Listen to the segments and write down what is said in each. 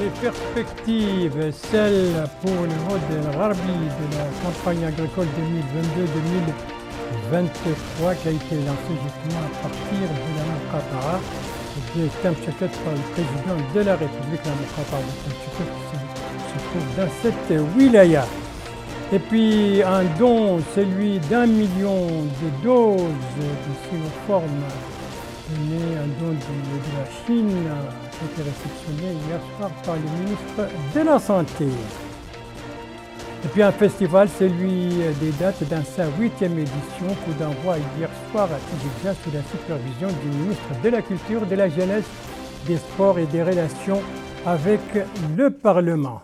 Les perspectives, celles pour le Hod el-Gharbi de la campagne agricole 2022-2023 qui a été lancée justement à partir de la Muqata'a de Tamshiket par le président de la République, la Muqata'a de Tamshiket qui se trouve dans cette wilaya. Et puis un don, celui d'1 million de doses de Sinopharm, un don de la Chine, qui a été réceptionné hier soir par le ministre de la Santé. Et puis un festival, celui des dates dans sa 8e édition, coup d'envoi hier soir à Tidjara sous la supervision du ministre de la Culture, de la Jeunesse, des Sports et des Relations avec le Parlement.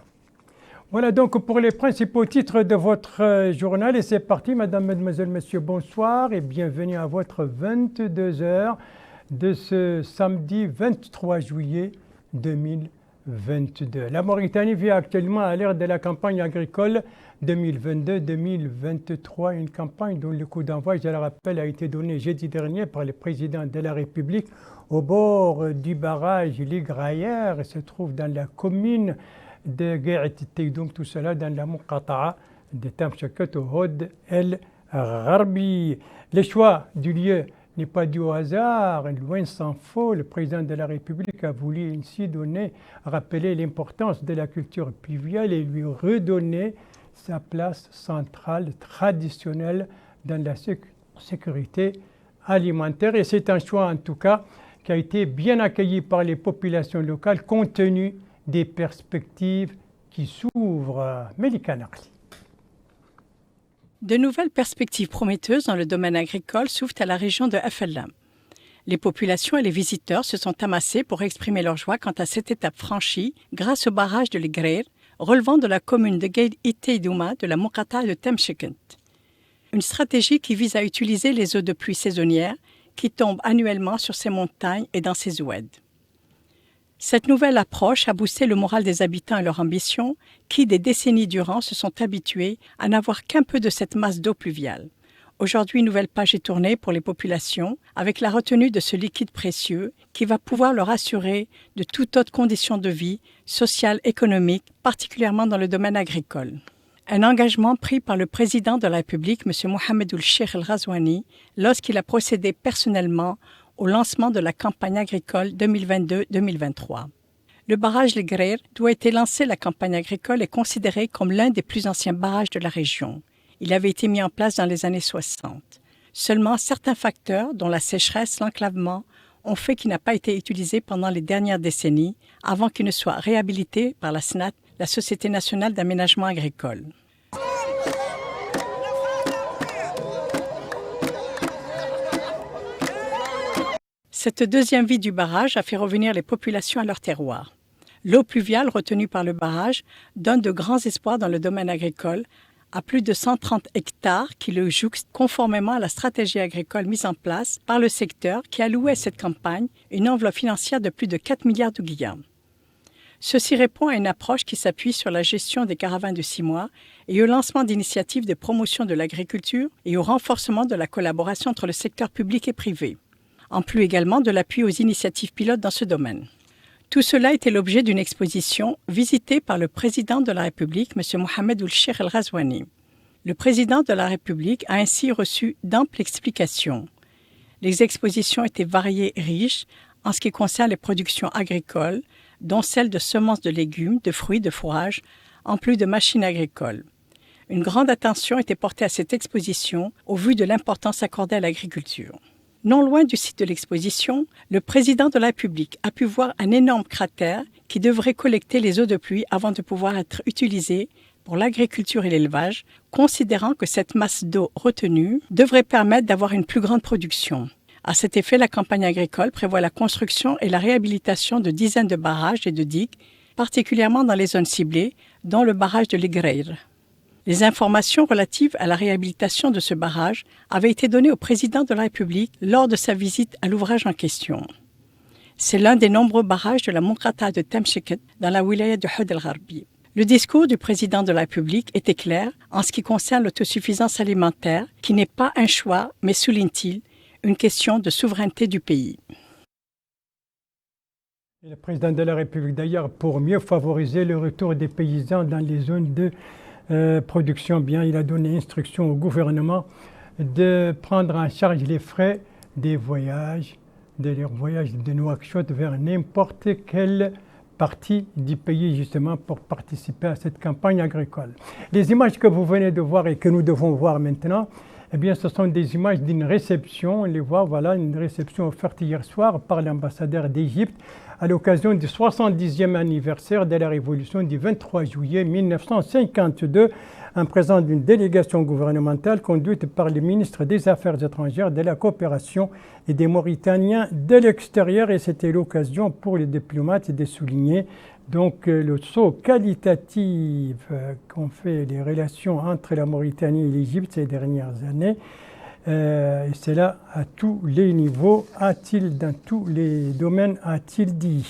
Voilà donc pour les principaux titres de votre journal et c'est parti. Madame, Mademoiselle, Messieurs, bonsoir et bienvenue à votre 22h de ce samedi 23 juillet 2022. La Mauritanie vit actuellement à l'ère de la campagne agricole 2022-2023, une campagne dont le coup d'envoi, je le rappelle, a été donné jeudi dernier par le président de la République au bord du barrage Ligrayer, se trouve dans la commune de Guéret, donc tout cela dans la Muqata'a de Tamshiket au Hod el-Gharbi. Le choix du lieu n'est pas dû au hasard, loin s'en faut. Le président de la République a voulu ainsi rappeler l'importance de la culture pluviale et lui redonner sa place centrale, traditionnelle dans la sécurité alimentaire. Et c'est un choix en tout cas qui a été bien accueilli par les populations locales compte tenu des perspectives qui s'ouvrent. Melika Nakli. De nouvelles perspectives prometteuses dans le domaine agricole s'ouvrent à la région de Afella. Les populations et les visiteurs se sont amassés pour exprimer leur joie quant à cette étape franchie grâce au barrage de Ligrayer, relevant de la commune de Guéret-Iteidouma de la Muqata'a de Tamshiket. Une stratégie qui vise à utiliser les eaux de pluie saisonnières qui tombent annuellement sur ces montagnes et dans ces oueds. Cette nouvelle approche a boosté le moral des habitants et leur ambition, qui, des décennies durant, se sont habitués à n'avoir qu'un peu de cette masse d'eau pluviale. Aujourd'hui, une nouvelle page est tournée pour les populations, avec la retenue de ce liquide précieux qui va pouvoir leur assurer de toute autre condition de vie, sociale, économique, particulièrement dans le domaine agricole. Un engagement pris par le président de la République, M. Mohamed Ould-Cheikh El-Ghazouani, lorsqu'il a procédé personnellement au lancement de la campagne agricole 2022-2023. Le barrage Ligrayer, d'où a été lancée la campagne agricole, est considéré comme l'un des plus anciens barrages de la région. Il avait été mis en place dans les années 60. Seulement, certains facteurs, dont la sécheresse, l'enclavement, ont fait qu'il n'a pas été utilisé pendant les dernières décennies, avant qu'il ne soit réhabilité par la SNAT, la Société nationale d'aménagement agricole. Cette deuxième vie du barrage a fait revenir les populations à leur terroir. L'eau pluviale retenue par le barrage donne de grands espoirs dans le domaine agricole, à plus de 130 hectares qui le jouxtent conformément à la stratégie agricole mise en place par le secteur qui allouait à cette campagne une enveloppe financière de plus de 4 milliards d'ouguiyas. Ceci répond à une approche qui s'appuie sur la gestion des caravanes de 6 mois et au lancement d'initiatives de promotion de l'agriculture et au renforcement de la collaboration entre le secteur public et privé, en plus également de l'appui aux initiatives pilotes dans ce domaine. Tout cela était l'objet d'une exposition visitée par le président de la République, M. Mohamed Ould-Cheikh El-Ghazouani. Le président de la République a ainsi reçu d'amples explications. Les expositions étaient variées et riches en ce qui concerne les productions agricoles, dont celles de semences de légumes, de fruits, de fourrages, en plus de machines agricoles. Une grande attention était portée à cette exposition au vu de l'importance accordée à l'agriculture. Non loin du site de l'exposition, le président de la République a pu voir un énorme cratère qui devrait collecter les eaux de pluie avant de pouvoir être utilisé pour l'agriculture et l'élevage, considérant que cette masse d'eau retenue devrait permettre d'avoir une plus grande production. À cet effet, la campagne agricole prévoit la construction et la réhabilitation de dizaines de barrages et de digues, particulièrement dans les zones ciblées, dont le barrage de Ligrayer. Les informations relatives à la réhabilitation de ce barrage avaient été données au président de la République lors de sa visite à l'ouvrage en question. C'est l'un des nombreux barrages de la Muqata'a de Tamshiket dans la wilaya de Hod el-Gharbi. Le discours du président de la République était clair en ce qui concerne l'autosuffisance alimentaire, qui n'est pas un choix, mais souligne-t-il, une question de souveraineté du pays. Le président de la République, d'ailleurs, pour mieux favoriser le retour des paysans dans les zones de production, bien, il a donné instruction au gouvernement de prendre en charge les frais des voyages, de Nouakchott vers n'importe quelle partie du pays, justement, pour participer à cette campagne agricole. Les images que vous venez de voir et que nous devons voir maintenant, eh bien, ce sont des images d'une réception. On les voit, voilà, une réception offerte hier soir par l'ambassadeur d'Égypte à l'occasion du 70e anniversaire de la Révolution du 23 juillet 1952, en présence d'une délégation gouvernementale conduite par le ministre des Affaires étrangères, de la coopération et des Mauritaniens de l'extérieur. Et c'était l'occasion pour les diplomates de souligner donc le saut qualitatif qu'ont fait les relations entre la Mauritanie et l'Égypte ces dernières années. Et c'est là à tous les niveaux, dans tous les domaines, a-t-il dit.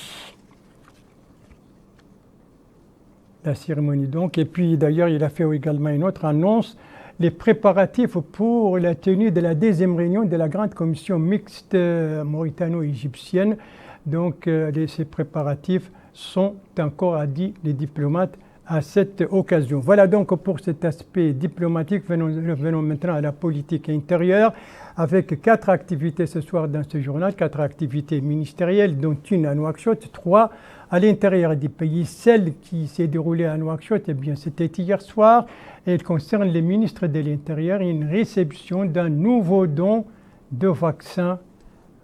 La cérémonie donc. Et puis d'ailleurs, il a fait également une autre annonce, les préparatifs pour la tenue de la deuxième réunion de la grande commission mixte mauritano-égyptienne. Donc ces préparatifs sont encore, a dit les diplomates, à cette occasion. Voilà donc pour cet aspect diplomatique. Venons maintenant à la politique intérieure, avec 4 activités ce soir dans ce journal, 4 activités ministérielles, dont une à Nouakchott, 3 à l'intérieur du pays. Celle qui s'est déroulée à Nouakchott, eh bien, c'était hier soir, et elle concerne les ministres de l'Intérieur, une réception d'un nouveau don de vaccins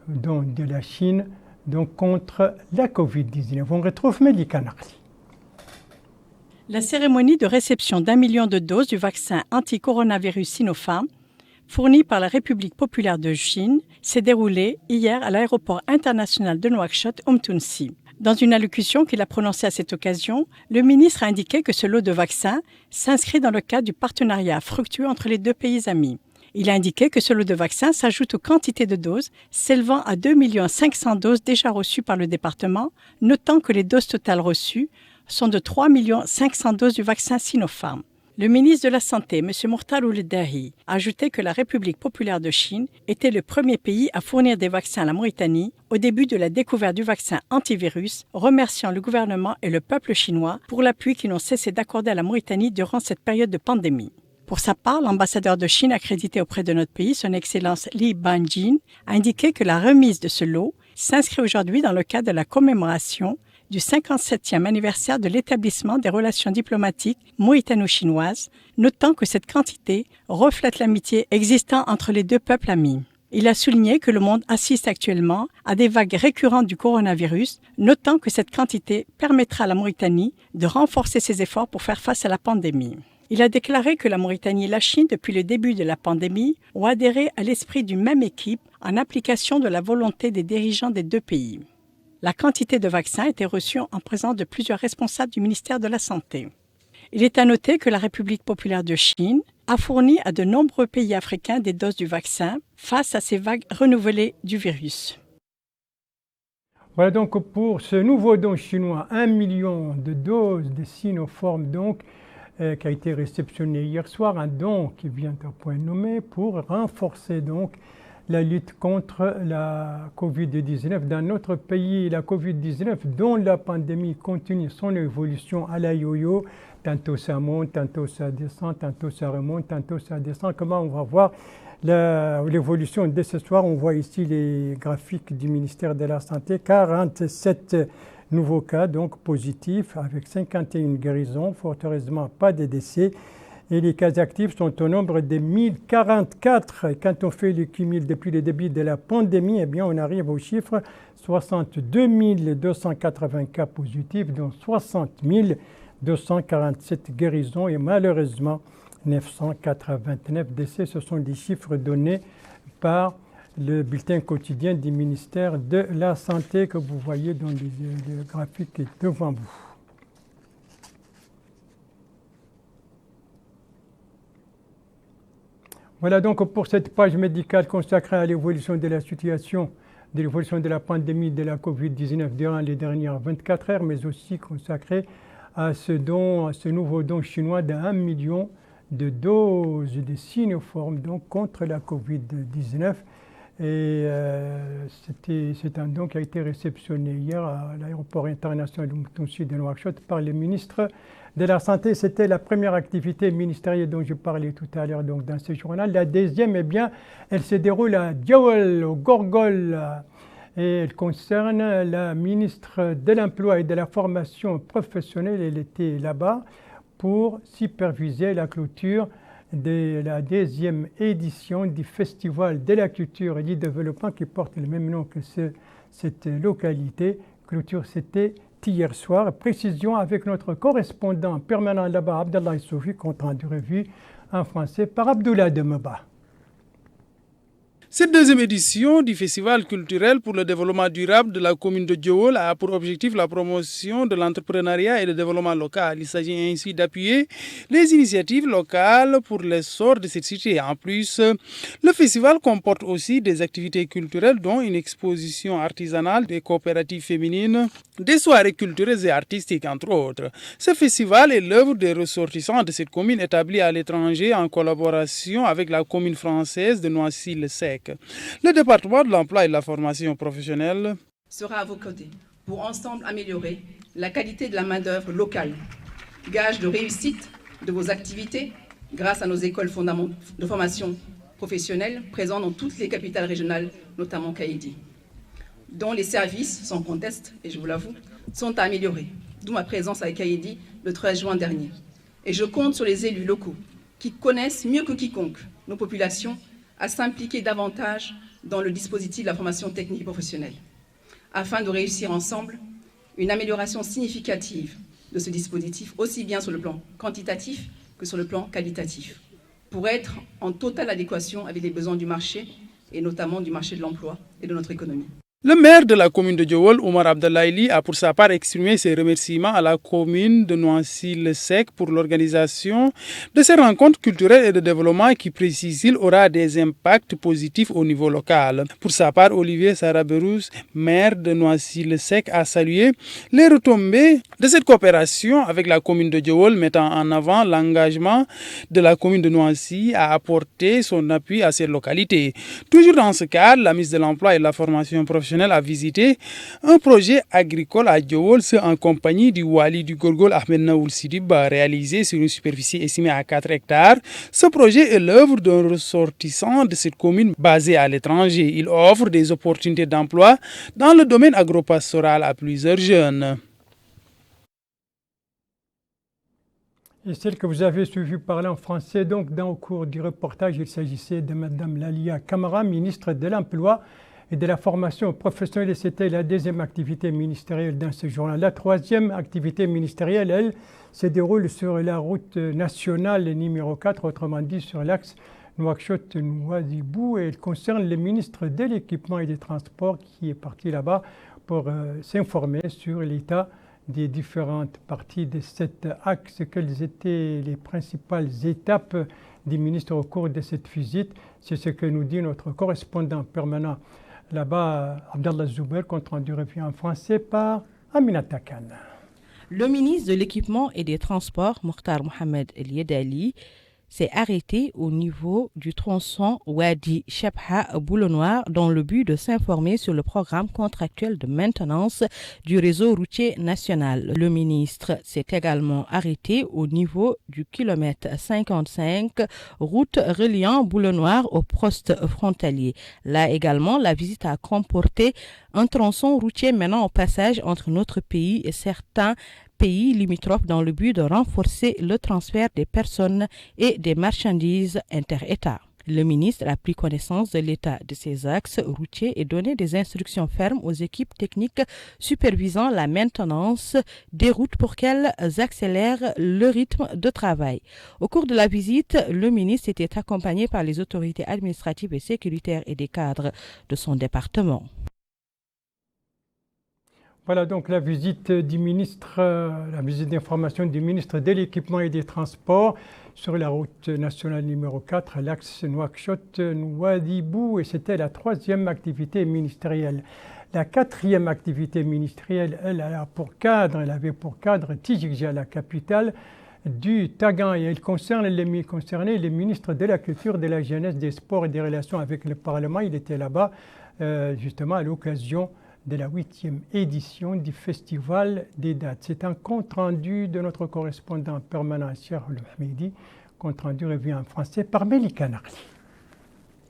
de la Chine donc contre la Covid-19. On retrouve Mehdi Kanarli. La cérémonie de réception d'1 million de doses du vaccin anti-coronavirus Sinopharm, fourni par la République populaire de Chine, s'est déroulée hier à l'aéroport international de Nouakchott, Umtunsi. Dans une allocution qu'il a prononcée à cette occasion, le ministre a indiqué que ce lot de vaccins s'inscrit dans le cadre du partenariat fructueux entre les deux pays amis. Il a indiqué que ce lot de vaccins s'ajoute aux quantités de doses s'élevant à 2 500 000 doses déjà reçues par le département, notant que les doses totales reçues sont de 3 500 000 doses du vaccin Sinopharm. Le ministre de la Santé, M. Mourtal Ould-Dahi, a ajouté que la République populaire de Chine était le premier pays à fournir des vaccins à la Mauritanie au début de la découverte du vaccin antivirus, remerciant le gouvernement et le peuple chinois pour l'appui qu'ils n'ont cessé d'accorder à la Mauritanie durant cette période de pandémie. Pour sa part, l'ambassadeur de Chine accrédité auprès de notre pays, son Excellence Li Banjin, a indiqué que la remise de ce lot s'inscrit aujourd'hui dans le cadre de la commémoration du 57e anniversaire de l'établissement des relations diplomatiques mauritano-chinoises, notant que cette quantité reflète l'amitié existant entre les deux peuples amis. Il a souligné que le monde assiste actuellement à des vagues récurrentes du coronavirus, notant que cette quantité permettra à la Mauritanie de renforcer ses efforts pour faire face à la pandémie. Il a déclaré que la Mauritanie et la Chine, depuis le début de la pandémie, ont adhéré à l'esprit d'une même équipe en application de la volonté des dirigeants des deux pays. La quantité de vaccins a été reçue en présence de plusieurs responsables du ministère de la Santé. Il est à noter que la République populaire de Chine a fourni à de nombreux pays africains des doses du vaccin face à ces vagues renouvelées du virus. Voilà donc pour ce nouveau don chinois, 1 million de doses de Sinopharm donc, qui a été réceptionné hier soir, un don qui vient à point nommé pour renforcer donc la lutte contre la Covid-19 dans notre pays. La Covid-19 dont la pandémie continue son évolution à la yo-yo, tantôt ça monte, tantôt ça descend, tantôt ça remonte, tantôt ça descend. Comment on va voir l'évolution dès ce soir? On voit ici les graphiques du ministère de la Santé, 47 nouveaux cas donc positifs avec 51 guérisons, fort heureusement pas de décès. Et les cas actifs sont au nombre de 1044. Et quand on fait le cumul depuis le début de la pandémie, eh bien on arrive au chiffre 62 280 cas positifs, dont 60 247 guérisons et malheureusement 989 décès. Ce sont des chiffres donnés par le bulletin quotidien du ministère de la Santé que vous voyez dans le graphique devant vous. Voilà donc pour cette page médicale consacrée à l'évolution de la situation, de l'évolution de la pandémie de la Covid-19 durant les dernières 24 heures, mais aussi consacrée à ce nouveau don chinois d'1 million de doses de Sinopharm donc contre la Covid-19. Et c'est un don qui a été réceptionné hier à l'aéroport international de Moutounchi de Nouakchott par le ministre de la Santé. C'était la première activité ministérielle dont je parlais tout à l'heure donc, dans ce journal. La deuxième, eh bien, elle se déroule à Diawel, au Gorgol. Et elle concerne la ministre de l'Emploi et de la Formation professionnelle. Elle était là-bas pour superviser la clôture de la deuxième édition du Festival de la culture et du développement qui porte le même nom que cette localité. Clôture, c'était hier soir. Précision avec notre correspondant permanent là-bas, Abdallah Soufi, compte rendu revue en français par Abdoulaye Demeba. Cette deuxième édition du Festival culturel pour le développement durable de la commune de Diawel a pour objectif la promotion de l'entrepreneuriat et le développement local. Il s'agit ainsi d'appuyer les initiatives locales pour l'essor de cette cité. En plus, le festival comporte aussi des activités culturelles dont une exposition artisanale, des coopératives féminines, des soirées culturelles et artistiques entre autres. Ce festival est l'œuvre des ressortissants de cette commune établie à l'étranger en collaboration avec la commune française de Noisy-le-Sec. Le département de l'emploi et de la formation professionnelle sera à vos côtés pour ensemble améliorer la qualité de la main-d'œuvre locale, gage de réussite de vos activités grâce à nos écoles de formation professionnelle présentes dans toutes les capitales régionales, notamment Kaïdi, dont les services, sans conteste, et je vous l'avoue, sont à améliorer, d'où ma présence à Kaïdi le 13 juin dernier. Et je compte sur les élus locaux qui connaissent mieux que quiconque nos populations à s'impliquer davantage dans le dispositif de la formation technique professionnelle, afin de réussir ensemble une amélioration significative de ce dispositif, aussi bien sur le plan quantitatif que sur le plan qualitatif, pour être en totale adéquation avec les besoins du marché, et notamment du marché de l'emploi et de notre économie. Le maire de la commune de Diawel, Omar Abdallaili, a pour sa part exprimé ses remerciements à la commune de Noisy-le-Sec pour l'organisation de ces rencontres culturelles et de développement qui, précise-t-il, aura des impacts positifs au niveau local. Pour sa part, Olivier Saraberous, maire de Noisy-le-Sec, a salué les retombées de cette coopération avec la commune de Diawel, mettant en avant l'engagement de la commune de Noisy à apporter son appui à cette localité. Toujours dans ce cadre, la ministre de l'Emploi et de la Formation professionnelle a visité un projet agricole à Diawel en compagnie du Wali du Gorgol Ahmed Naoul Sidiba, réalisé sur une superficie estimée à 4 hectares. Ce projet est l'œuvre d'un ressortissant de cette commune basée à l'étranger. Il offre des opportunités d'emploi dans le domaine agropastoral à plusieurs jeunes. Et celle que vous avez suivie parler en français, donc au cours du reportage, il s'agissait de Mme Lalia Camara, ministre de l'Emploi et de la formation professionnelle. C'était la deuxième activité ministérielle dans ce journal. La troisième activité ministérielle, elle, se déroule sur la route nationale numéro 4, autrement dit sur l'axe Nouakchott-Nouadhibou, et elle concerne le ministre de l'Équipement et des Transports qui est parti là-bas pour s'informer sur l'état des différentes parties de cet axe, quelles étaient les principales étapes du ministre au cours de cette visite. C'est ce que nous dit notre correspondant permanent là-bas, Abdallah Zouber, compte rendu revue en français par Aminata Khan. Le ministre de l'Équipement et des Transports, Mokhtar Mohamed El Yedali, s'est arrêté au niveau du tronçon Wadi Chebha Boulonnoir dans le but de s'informer sur le programme contractuel de maintenance du réseau routier national. Le ministre s'est également arrêté au niveau du kilomètre 55, route reliant Boulonnoir au poste frontalier. Là également, la visite a comporté un tronçon routier menant au passage entre notre pays et certains pays limitrophes dans le but de renforcer le transfert des personnes et des marchandises inter-États. Le ministre a pris connaissance de l'état de ces axes routiers et donné des instructions fermes aux équipes techniques supervisant la maintenance des routes pour qu'elles accélèrent le rythme de travail. Au cours de la visite, le ministre était accompagné par les autorités administratives et sécuritaires et des cadres de son département. Voilà donc la visite du ministre, la visite d'information du ministre de l'Équipement et des Transports sur la route nationale numéro 4, à l'axe Nouakchott-Nouadhibou, et c'était la troisième activité ministérielle. La quatrième activité ministérielle, elle avait pour cadre Tijikja, la capitale, du Tagan et il concernait les ministres de la Culture, de la Jeunesse, des Sports et des Relations avec le Parlement. Il était là-bas justement à l'occasion de la 8e édition du Festival des dates. C'est un compte-rendu de notre correspondant permanent, Charles Hamidi, compte-rendu revu en français par Melika Narli.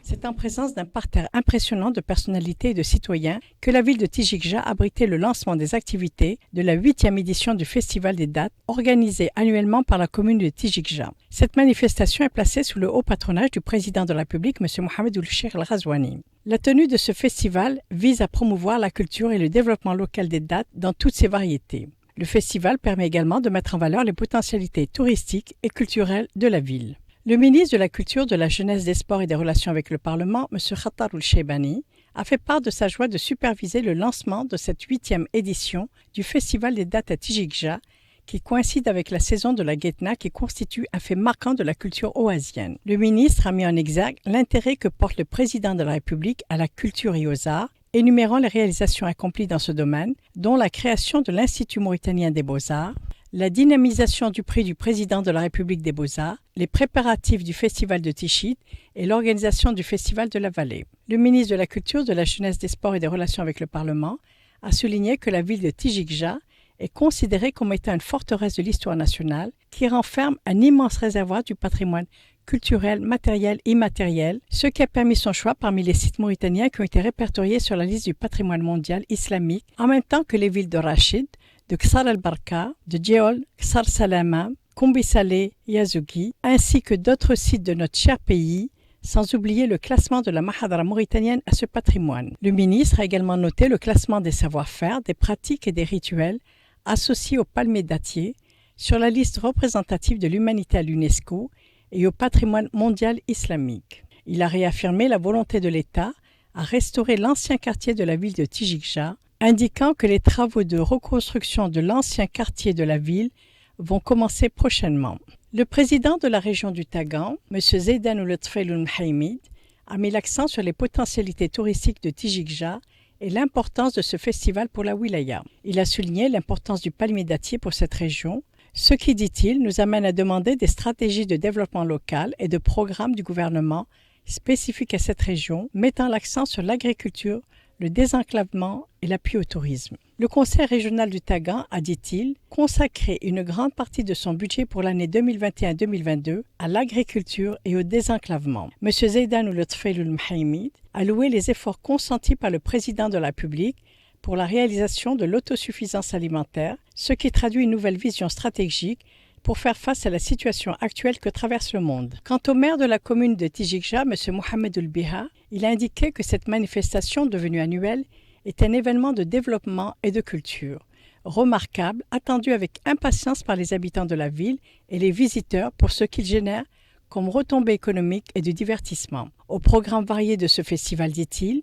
C'est en présence d'un parterre impressionnant de personnalités et de citoyens que la ville de Tijikja abritait le lancement des activités de la 8e édition du Festival des dates, organisée annuellement par la commune de Tijikja. Cette manifestation est placée sous le haut patronage du président de la République, M. Mohamed Ould-Cheikh El-Ghazouani. La tenue de ce festival vise à promouvoir la culture et le développement local des dates dans toutes ses variétés. Le festival permet également de mettre en valeur les potentialités touristiques et culturelles de la ville. Le ministre de la Culture, de la Jeunesse, des Sports et des Relations avec le Parlement, M. Khattar Ould-Cheibani, a fait part de sa joie de superviser le lancement de cette 8e édition du Festival des dates à Tijikja, qui coïncide avec la saison de la Guetna qui constitue un fait marquant de la culture oasienne. Le ministre a mis en exergue l'intérêt que porte le président de la République à la culture et aux arts, énumérant les réalisations accomplies dans ce domaine, dont la création de l'Institut mauritanien des beaux-arts, la dynamisation du prix du président de la République des Beaux-Arts, les préparatifs du Festival de Tichit et l'organisation du Festival de la Vallée. Le ministre de la Culture, de la Jeunesse, des Sports et des Relations avec le Parlement a souligné que la ville de Tijikja est considérée comme étant une forteresse de l'histoire nationale qui renferme un immense réservoir du patrimoine culturel, matériel, immatériel, ce qui a permis son choix parmi les sites mauritaniens qui ont été répertoriés sur la liste du patrimoine mondial islamique, en même temps que les villes de Rachid, de Ksar el-Barka, de Djeol, Ksar Salama, Kombi Saleh, Yazougi, ainsi que d'autres sites de notre cher pays, sans oublier le classement de la Mahadra mauritanienne à ce patrimoine. Le ministre a également noté le classement des savoir-faire, des pratiques et des rituels associés aux palmiers dattiers sur la liste représentative de l'humanité à l'UNESCO et au patrimoine mondial islamique. Il a réaffirmé la volonté de l'État à restaurer l'ancien quartier de la ville de Tijikja, indiquant que les travaux de reconstruction de l'ancien quartier de la ville vont commencer prochainement. Le président de la région du Tagan, M. Zeidan Ould-Tfel Ould-Mhaïmid, a mis l'accent sur les potentialités touristiques de Tijikja et l'importance de ce festival pour la wilaya. Il a souligné l'importance du palmier dattier pour cette région, ce qui, dit-il, nous amène à demander des stratégies de développement local et de programmes du gouvernement spécifiques à cette région, mettant l'accent sur l'agriculture, le désenclavement et l'appui au tourisme. Le Conseil régional du Tagan a, dit-il, consacré une grande partie de son budget pour l'année 2021-2022 à l'agriculture et au désenclavement. M. Zeidan Ould-Tfel Ould-Mhaïmid a loué les efforts consentis par le président de la République pour la réalisation de l'autosuffisance alimentaire, ce qui traduit une nouvelle vision stratégique pour faire face à la situation actuelle que traverse le monde. Quant au maire de la commune de Tijikja, M. Mohamed Ould-Biha, il a indiqué que cette manifestation devenue annuelle est un événement de développement et de culture, remarquable, attendu avec impatience par les habitants de la ville et les visiteurs pour ce qu'il génère comme retombées économiques et de divertissement. Au programme varié de ce festival, dit-il,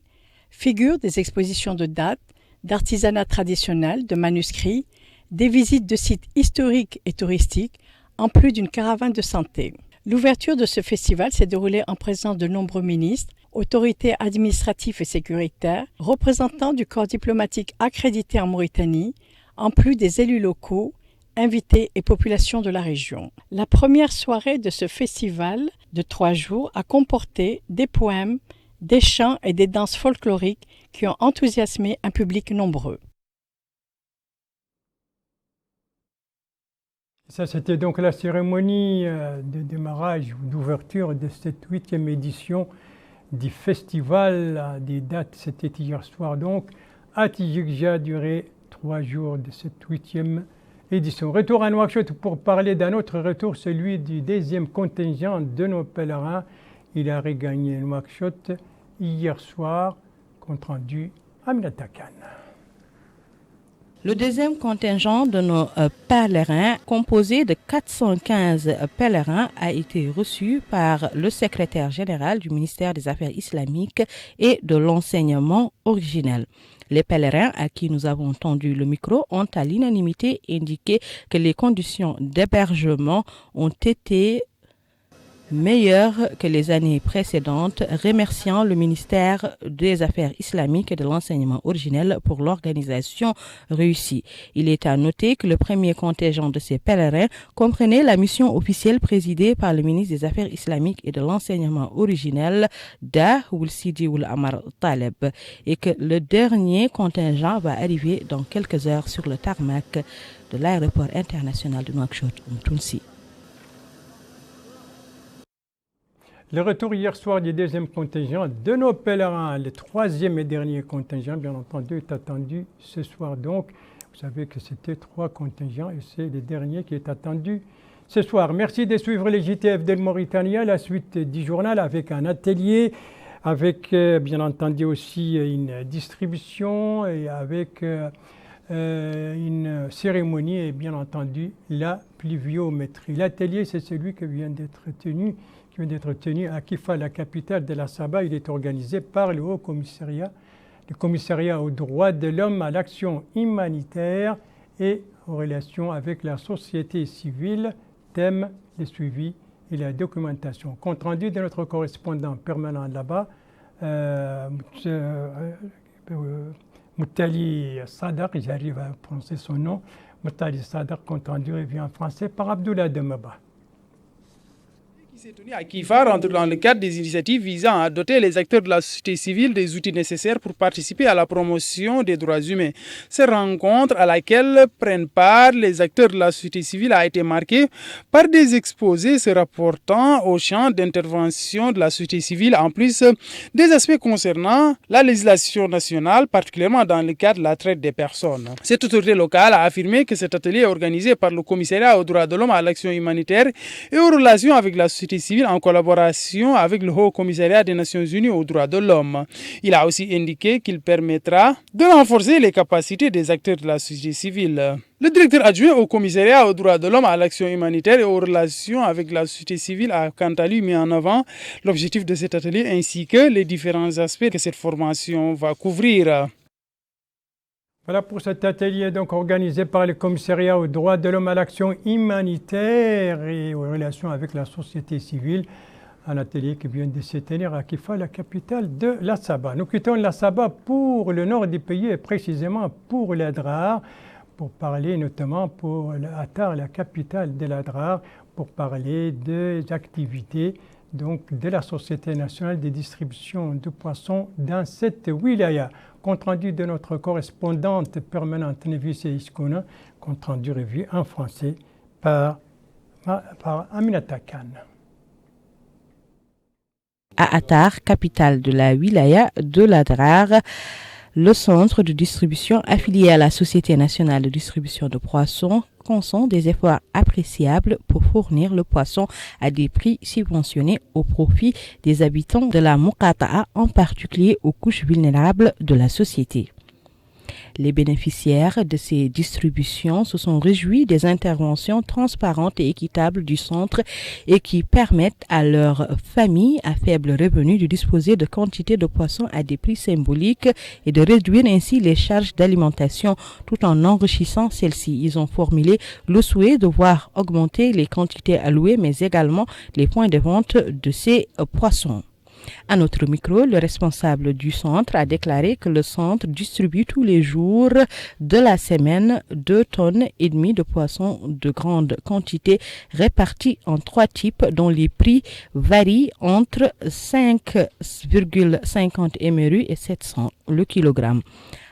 figurent des expositions de dates, d'artisanat traditionnel, de manuscrits, des visites de sites historiques et touristiques, en plus d'une caravane de santé. L'ouverture de ce festival s'est déroulée en présence de nombreux ministres, autorités administratives et sécuritaires, représentants du corps diplomatique accrédité en Mauritanie, en plus des élus locaux, invités et populations de la région. La première soirée de ce festival de 3 jours a comporté des poèmes, des chants et des danses folkloriques qui ont enthousiasmé un public nombreux. Ça, c'était donc la cérémonie de démarrage ou d'ouverture de cette 8e édition du festival des dates. C'était hier soir donc à Tijikja, duré 3 jours de cette 8e édition. Retour à Nouakchott pour parler d'un autre retour, celui du 2e contingent de nos pèlerins. Il a regagné Nouakchott hier soir, compte rendu Aminata Khan. Le 2e contingent de nos pèlerins, composé de 415 pèlerins, a été reçu par le secrétaire général du ministère des Affaires islamiques et de l'enseignement originel. Les pèlerins à qui nous avons tendu le micro ont à l'unanimité indiqué que les conditions d'hébergement ont été meilleur que les années précédentes, remerciant le ministère des Affaires islamiques et de l'enseignement originel pour l'organisation réussie. Il est à noter que le premier contingent de ces pèlerins comprenait la mission officielle présidée par le ministre des Affaires islamiques et de l'enseignement originel, Da Ould Sidi Ould Amar Taleb, et que le dernier contingent va arriver dans quelques heures sur le tarmac de l'aéroport international de Nouakchott-Mtounsi. Le retour hier soir du deuxième contingent de nos pèlerins, le troisième et dernier contingent, bien entendu, est attendu ce soir. Donc, vous savez que c'était 3 contingents et c'est le dernier qui est attendu ce soir. Merci de suivre les JTF de Mauritanie, la suite du journal avec un atelier, avec bien entendu aussi une distribution et avec une cérémonie et bien entendu la pluviométrie. L'atelier, c'est celui qui vient d'être tenu à Kifa, la capitale de la Saba. Il est organisé par le Haut Commissariat, le Commissariat aux droits de l'homme, à l'action humanitaire et aux relations avec la société civile. Thème, le suivi et la documentation. Compte rendu de notre correspondant permanent là-bas, Moutali Sadar, j'arrive à prononcer son nom. Moutali Sadar, compte rendu revient en français par Abdoulaye Demaba. Qui s'est tenu à Kifa rentre dans le cadre des initiatives visant à doter les acteurs de la société civile des outils nécessaires pour participer à la promotion des droits humains. Cette rencontre à laquelle prennent part les acteurs de la société civile a été marquée par des exposés se rapportant au champ d'intervention de la société civile, en plus des aspects concernant la législation nationale, particulièrement dans le cadre de la traite des personnes. Cette autorité locale a affirmé que cet atelier est organisé par le Commissariat aux droits de l'homme, à l'action humanitaire et aux relations avec la société civile en collaboration avec le Haut Commissariat des Nations Unies aux droits de l'homme. Il a aussi indiqué qu'il permettra de renforcer les capacités des acteurs de la société civile. Le directeur adjoint au Commissariat aux droits de l'homme, à l'action humanitaire et aux relations avec la société civile a quant à lui mis en avant l'objectif de cet atelier ainsi que les différents aspects que cette formation va couvrir. Voilà pour cet atelier donc organisé par le Commissariat aux droits de l'homme, à l'action humanitaire et aux relations avec la société civile. Un atelier qui vient de se tenir à Kifa, la capitale de la Saba. Nous quittons la Saba pour le nord du pays et précisément pour l'Adrar, pour parler notamment pour l'Attar, la capitale de l'Adrar, pour parler des activités donc de la Société nationale de distribution de poissons dans cette wilaya. Compte rendu de notre correspondante permanente Nevis Iskouna, compte rendu revu en français par Aminata Khan. À Attar, capitale de la wilaya de l'Adrar, le centre de distribution affilié à la Société nationale de distribution de poissons consent des efforts appréciables pour fournir le poisson à des prix subventionnés au profit des habitants de la Muqata'a, en particulier aux couches vulnérables de la société. Les bénéficiaires de ces distributions se sont réjouis des interventions transparentes et équitables du centre et qui permettent à leurs familles à faible revenu de disposer de quantités de poissons à des prix symboliques et de réduire ainsi les charges d'alimentation tout en enrichissant celles-ci. Ils ont formulé le souhait de voir augmenter les quantités allouées mais également les points de vente de ces poissons. À notre micro, le responsable du centre a déclaré que le centre distribue tous les jours de la semaine 2,5 tonnes de poissons de grande quantité répartis en 3 types dont les prix varient entre 5,50 MRU et 700 le kilogramme.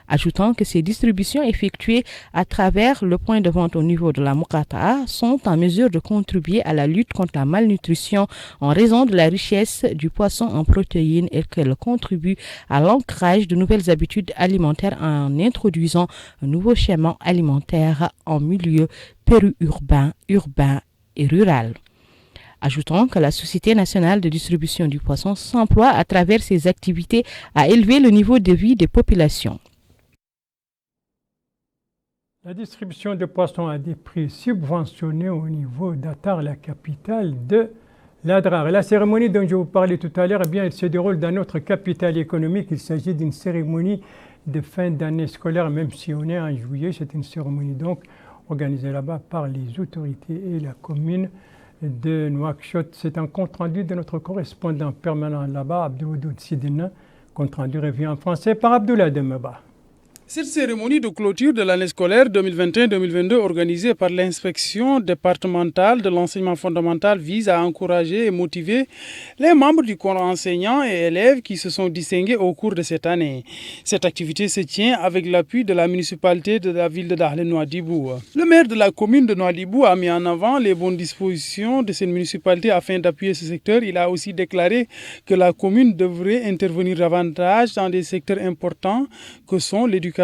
Ajoutant que ces distributions effectuées à travers le point de vente au niveau de la Muqata'a sont en mesure de contribuer à la lutte contre la malnutrition en raison de la richesse du poisson en protéines et qu'elles contribuent à l'ancrage de nouvelles habitudes alimentaires en introduisant un nouveau schéma alimentaire en milieu périurbain, urbain et rural. Ajoutons que la Société nationale de distribution du poisson s'emploie à travers ses activités à élever le niveau de vie des populations. La distribution de poissons à des prix subventionnés au niveau d'Attar, la capitale de l'Adrar. La cérémonie dont je vous parlais tout à l'heure, eh bien, elle se déroule dans notre capitale économique. Il s'agit d'une cérémonie de fin d'année scolaire, même si on est en juillet. C'est une cérémonie donc organisée là-bas par les autorités et la commune de Nouakchott. C'est un compte-rendu de notre correspondant permanent là-bas, Abdoudoud Sidina. Compte-rendu revient en français par Abdoulaye Demeba. Cette cérémonie de clôture de l'année scolaire 2021-2022 organisée par l'inspection départementale de l'enseignement fondamental vise à encourager et motiver les membres du corps enseignants et élèves qui se sont distingués au cours de cette année. Cette activité se tient avec l'appui de la municipalité de la ville de Dahlé-Nouadhibou. Le maire de la commune de Nouadhibou a mis en avant les bonnes dispositions de cette municipalité afin d'appuyer ce secteur. Il a aussi déclaré que la commune devrait intervenir davantage dans des secteurs importants que sont l'éducation,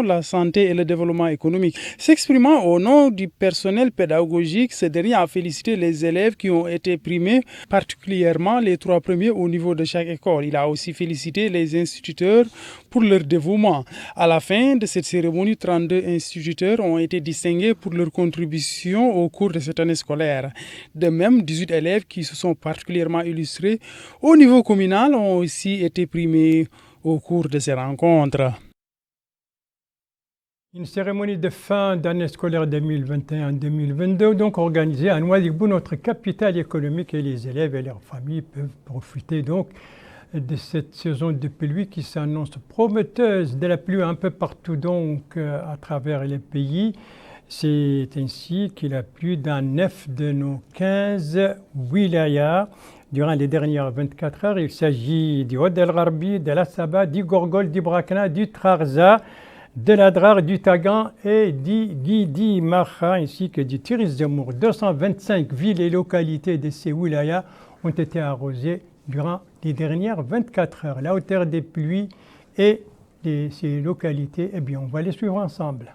la santé et le développement économique. S'exprimant au nom du personnel pédagogique, ce dernier a félicité les élèves qui ont été primés, particulièrement les 3 premiers au niveau de chaque école. Il a aussi félicité les instituteurs pour leur dévouement. À la fin de cette cérémonie, 32 instituteurs ont été distingués pour leur contribution au cours de cette année scolaire. De même, 18 élèves qui se sont particulièrement illustrés au niveau communal ont aussi été primés au cours de ces rencontres. Une cérémonie de fin d'année scolaire 2021-2022, donc organisée à Nouadhibou, notre capitale économique, et les élèves et leurs familles peuvent profiter donc de cette saison de pluie qui s'annonce prometteuse, de la pluie un peu partout donc à travers les pays. C'est ainsi qu'il a plu dans 9 de nos 15 wilayas durant les dernières 24 heures. Il s'agit du Wad El Gharbi, de la Saba, du Gorgol, du Brakna, du Trarza, de l'Adrar, du Tagan et du Guidi Marha ainsi que du Tiris Zemour. 225 villes et localités de ces wilayas ont été arrosées durant les dernières 24 heures. La hauteur des pluies et de ces localités, eh bien, on va les suivre ensemble.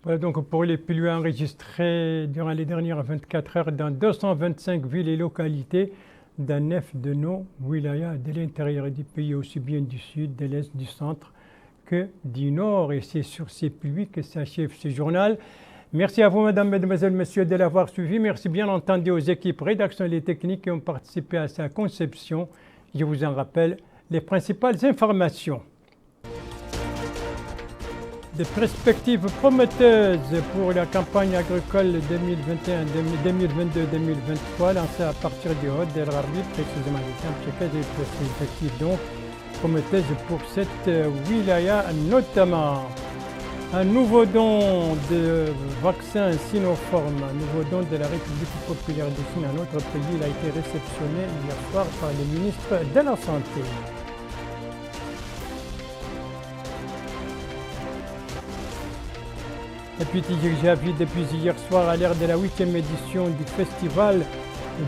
Voilà donc pour les pluies enregistrées durant les dernières 24 heures dans 225 villes et localités dans 9 de nos wilayas de l'intérieur du pays, aussi bien du sud, de l'est, du centre que du nord. Et c'est sur ces pluies que s'achève ce journal. Merci à vous, mesdames, mesdemoiselles, messieurs, de l'avoir suivi. Merci bien entendu aux équipes rédaction et techniques qui ont participé à sa conception. Je vous en rappelle les principales informations. Des perspectives prometteuses pour la campagne agricole 2021-2022-2023 lancée à partir du Haut d'El Arbi, précisément du camp Tchèque, des perspectives donc prometteuses pour cette wilaya notamment. Un nouveau don de vaccin Sinopharm, un nouveau don de la République populaire de Chine à notre pays, il a été réceptionné hier soir par le ministre de la Santé. Et puis j'ai vu depuis hier soir à l'ère de la 8e édition du festival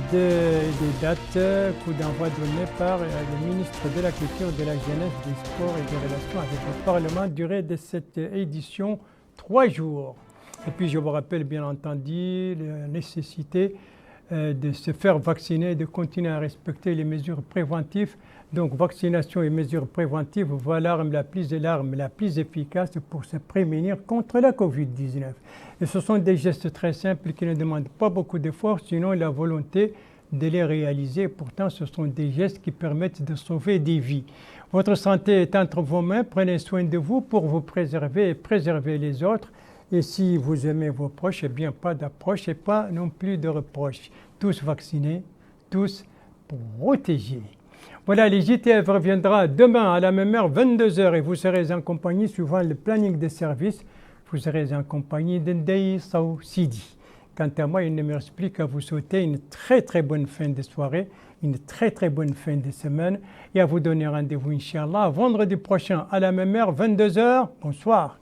des dates, coup d'envoi donné par le ministre de la Culture, de la Jeunesse, des Sports et des Relations avec le Parlement, durée de cette édition 3 jours. Et puis je vous rappelle bien entendu la nécessité de se faire vacciner, de continuer à respecter les mesures préventives. Donc vaccination et mesures préventives, voilà l'arme la plus efficace pour se prémunir contre la Covid-19. Et ce sont des gestes très simples qui ne demandent pas beaucoup d'efforts, sinon la volonté de les réaliser. Pourtant, ce sont des gestes qui permettent de sauver des vies. Votre santé est entre vos mains, prenez soin de vous pour vous préserver et préserver les autres. Et si vous aimez vos proches, eh bien pas d'approche et pas non plus de reproches. Tous vaccinés, tous protégés. Voilà, les JTF reviendra demain à la même heure, 22h, et vous serez en compagnie, suivant le planning des services, vous serez en compagnie d'Ndei Sao Sidi. Quant à moi, il ne me reste plus qu'à vous souhaiter une très très bonne fin de soirée, une très très bonne fin de semaine, et à vous donner rendez-vous, Inch'Allah, vendredi prochain à la même heure, 22h. Bonsoir.